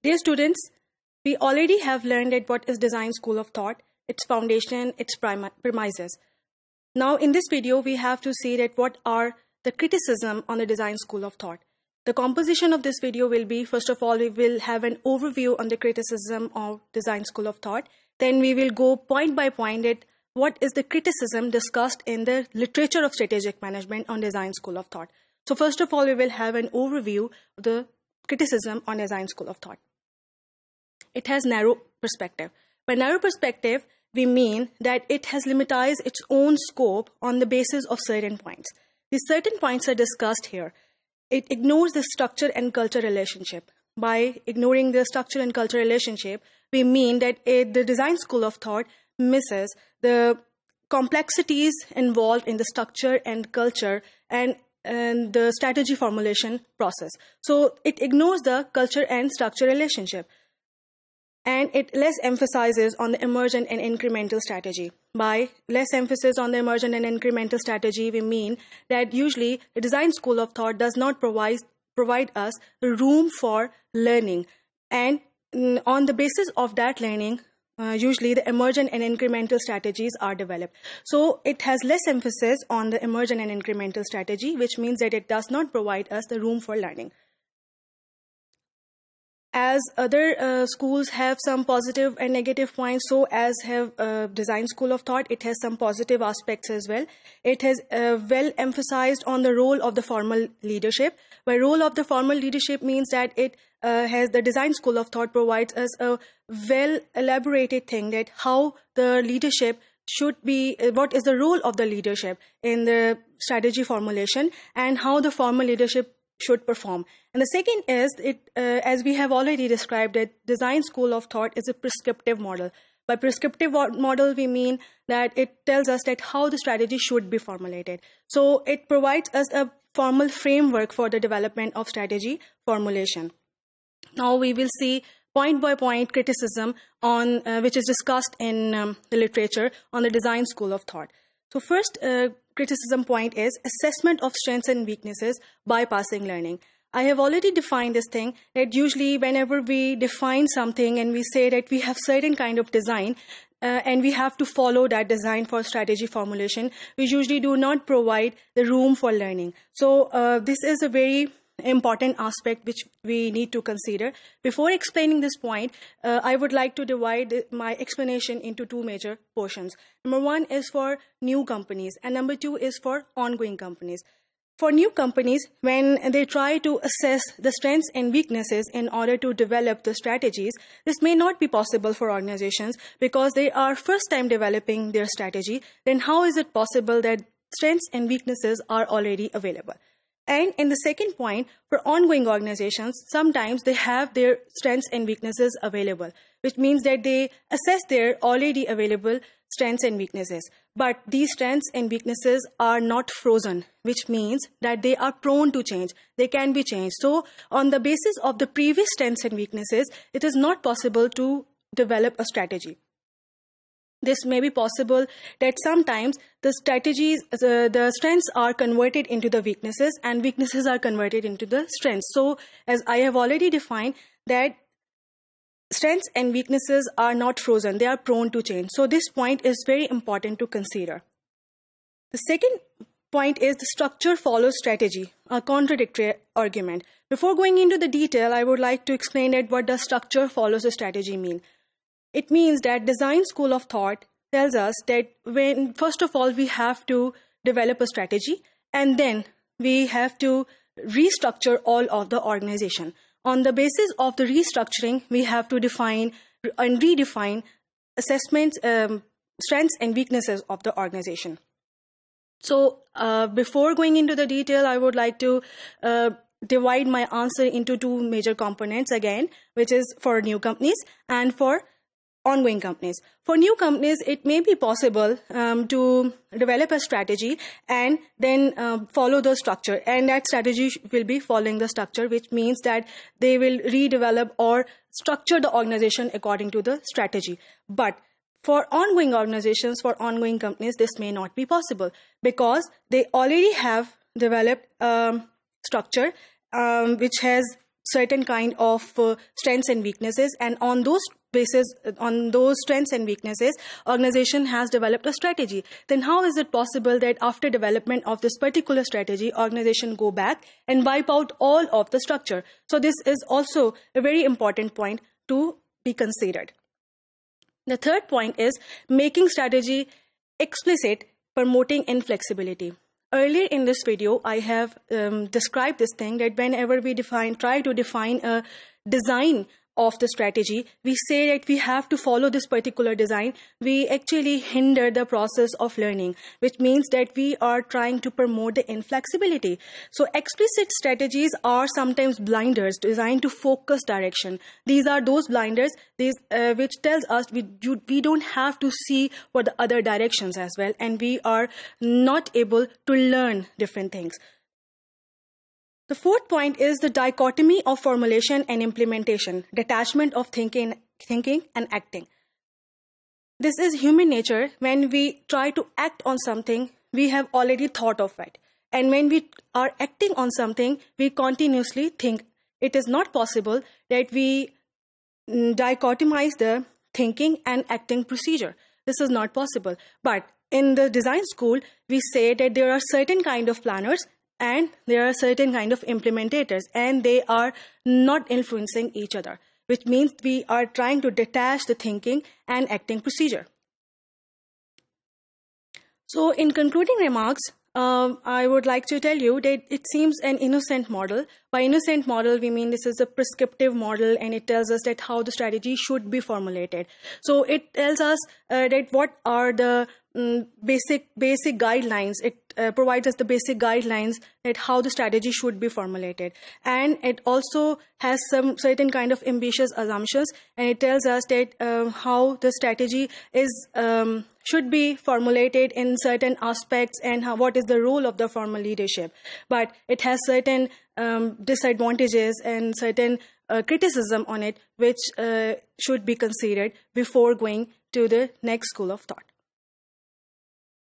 Dear students, we already have learned at what is design school of thought, its foundation, its premises. Now in this video, we have to see that what are the criticism on the design school of thought. The composition of this video will be, first of all, we will have an overview on the criticism of design school of thought. Then we will go point by point at what is the criticism discussed in the literature of strategic management on design school of thought. So first of all, we will have an overview of the criticism on design school of thought. It has narrow perspective. By narrow perspective, we mean that it has limited its own scope on the basis of certain points. These certain points are discussed here. It ignores the structure and culture relationship. By ignoring the structure and culture relationship, we mean that the design school of thought misses the complexities involved in the structure and culture and the strategy formulation process. So it ignores the culture and structure relationship. And it less emphasizes on the emergent and incremental strategy. By less emphasis on the emergent and incremental strategy, we mean that usually the design school of thought does not provide us room for learning. And on the basis of that learning, usually the emergent and incremental strategies are developed. So it has less emphasis on the emergent and incremental strategy, which means that it does not provide us the room for learning. As other schools have some positive and negative points, so as have design school of thought, it has some positive aspects as well. It has well emphasized on the role of the formal leadership. By role of the formal leadership means that it has the design school of thought provides us a well elaborated thing that how the leadership should be, what is the role of the leadership in the strategy formulation and how the formal leadership should perform. And the second is, as we have already described, that design school of thought is a prescriptive model. By prescriptive model, we mean that it tells us that how the strategy should be formulated. So it provides us a formal framework for the development of strategy formulation. Now we will see point by point criticism on which is discussed in the literature on the design school of thought. So first criticism point is assessment of strengths and weaknesses bypassing learning. I have already defined this thing that usually whenever we define something and we say that we have certain kind of design and we have to follow that design for strategy formulation, we usually do not provide the room for learning. So this is a very important aspect which we need to consider. Before explaining this point, I would like to divide my explanation into two major portions. Number one is for new companies and number two is for ongoing companies. For new companies, when they try to assess the strengths and weaknesses in order to develop the strategies, this may not be possible for organizations because they are first time developing their strategy. Then how is it possible that strengths and weaknesses are already available? And in the second point, for ongoing organizations, sometimes they have their strengths and weaknesses available, which means that they assess their already available strengths and weaknesses. But these strengths and weaknesses are not frozen, which means that they are prone to change. They can be changed. So on the basis of the previous strengths and weaknesses, it is not possible to develop a strategy. This may be possible that sometimes the strategies, the strengths are converted into the weaknesses and weaknesses are converted into the strengths. So as I have already defined that strengths and weaknesses are not frozen, they are prone to change. So this point is very important to consider. The second point is the structure follows strategy, a contradictory argument. Before going into the detail, I would like to explain that what does structure follows a strategy mean. It means that design school of thought tells us that when, first of all, we have to develop a strategy and then we have to restructure all of the organization. On the basis of the restructuring, we have to define and redefine assessments, strengths and weaknesses of the organization. So before going into the detail, I would like to divide my answer into two major components again, which is for new companies and for ongoing companies. For new companies, it may be possible to develop a strategy and then follow the structure. And that strategy will be following the structure, which means that they will redevelop or structure the organization according to the strategy. But for ongoing organizations, for ongoing companies, this may not be possible because they already have developed structure which has certain kind of strengths and weaknesses, and on those basis, on those strengths and weaknesses, organization has developed a strategy. Then how is it possible that after development of this particular strategy, organization go back and wipe out all of the structure? So this is also a very important point to be considered. The third point is making strategy explicit, promoting inflexibility. Earlier in this video, I have described this thing that whenever we try to define a design of the strategy, we say that we have to follow this particular design. We actually hinder the process of learning, which means that we are trying to promote the inflexibility. So explicit strategies are sometimes blinders designed to focus direction. These are those blinders which tells us we don't have to see for the other directions as well, and we are not able to learn different things. The fourth point is the dichotomy of formulation and implementation, detachment of thinking and acting. This is human nature. When we try to act on something, we have already thought of it. And when we are acting on something, we continuously think. It is not possible that we dichotomize the thinking and acting procedure. This is not possible. But in the design school, we say that there are certain kind of planners and there are certain kind of implementators, and they are not influencing each other, which means we are trying to detach the thinking and acting procedure. So in concluding remarks, I would like to tell you that it seems an innocent model. By innocent model, we mean this is a prescriptive model, and it tells us that how the strategy should be formulated. So it tells us that what are the basic guidelines. It provides us the basic guidelines that how the strategy should be formulated. And it also has some certain kind of ambitious assumptions, and it tells us that how the strategy is should be formulated in certain aspects, and what is the role of the formal leadership. But it has certain disadvantages and certain criticism on it, which should be considered before going to the next school of thought.